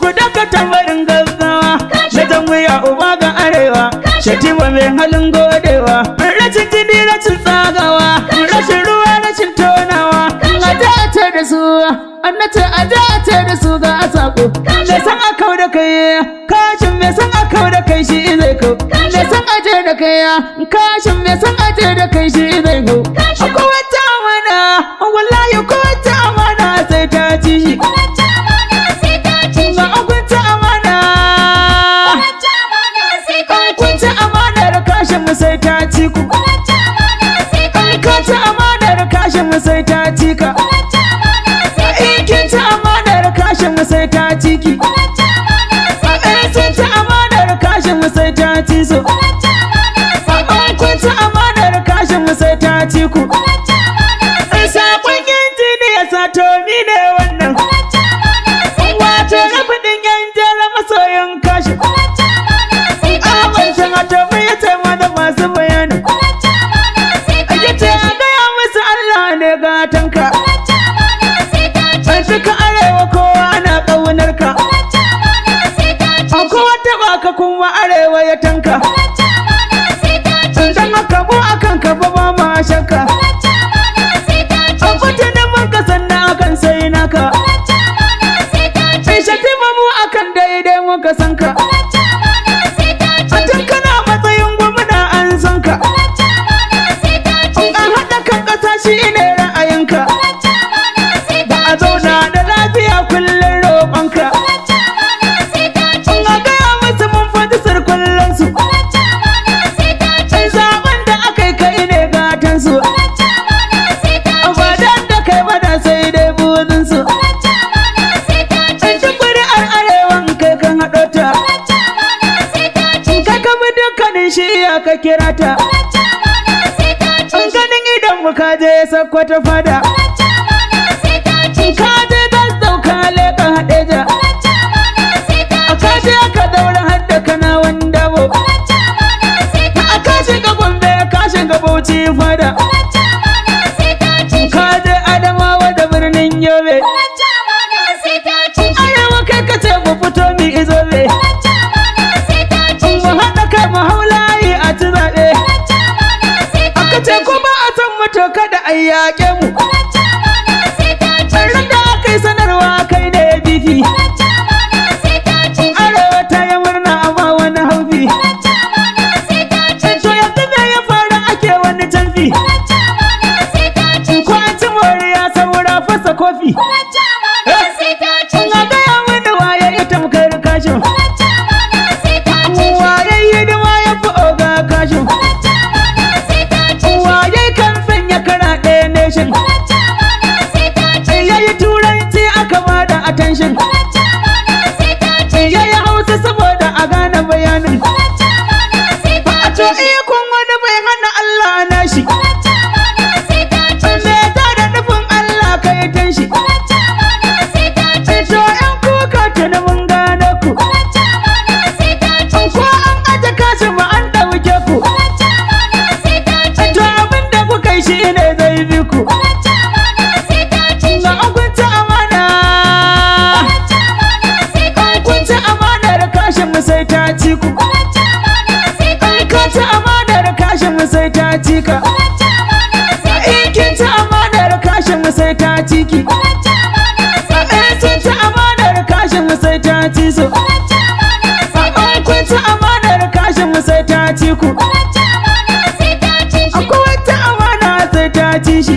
ku daga tambarin gaggawa na zanguya uba ga arewa shatima mai halin godewa rashin jini rashin tsagawa rashin ruwa rashin tonawa a da su annata a da su ga asako me san akau da kai kashin me san akau da kai shi zai kau me san aje da kai kashin me san aje da kai shi zai kau akwai wata amana wallahi ko wata amana sai ta ci shi sai ta ci ku ka ci amanar kashin mu sai ta ci ka in kin ci amanar kashin mu sai ta ci ki in kin ci amanar kashin mu sai ta ci so in kun ci amanar kashin mu sai ta ci ku sakon injiniya sato ni ne wannan wato na fadin yan jala masoyin kashin masu bayani yace a gaya musu Allah ne gatanka duka arewa kowa na ƙaunarka kowa taɓa ka kuma arewa ya tanka dan haka mu akan ka ba ma shakka kuta da mun ka sanna akan sai naka shatima mu akan daidai muka sanka shi ne ra'ayinka ba a zauna da lafiya kullum roƙonka a gaya musu mun faɗi sirkullansu zaɓen da aka yi kai ne gatansu ba dan da kai ba da sai dai buzinsu duk ƙuri'ar arewan kai kan haɗo ta kai ka bi dukkanin shi ya ka kira ta ka je Sokoto fada ka je Zazzau ka leƙa Hadeja ka je ka daura hadda kana Wandabo ka shiga Gombe ka shiga Bauchi fada ka je Adamawa da birnin Yobe arewa kai ka ce mu fito mi izobe mu haɗa kai mu haulayi a ci zaɓe aka ce kuma to kada a yaƙe mu tsarin da aka yi sanarwa kai da ya bifi arewa ta yi murna amma wani haufi to yanzu me ya faru ake wani canfi ko an ci moriya saura fasa kofi a gaya mini waye ita mukar kashin waye hidima ya fi oga kashin yayi turanci aka bada attention yayi hausa saboda a gane bayanin a to ikon wani bai hana Allah na shi me ta da nufin Allah kai tan shi to yan kuka tuni mun gane ku ko an aje kashi ba an dauke ku to abinda kuka yi shi ne zai bi ku sai ta ci ku ka ci amanar kashin mu sai ta ci ka in kin ci amanar kashin mu sai ta ci ki in sun ci amanar kashin mu sai ta ci so in kun ci amanar kashin mu sai ta ci ku akwai wata amana sai ta ci shi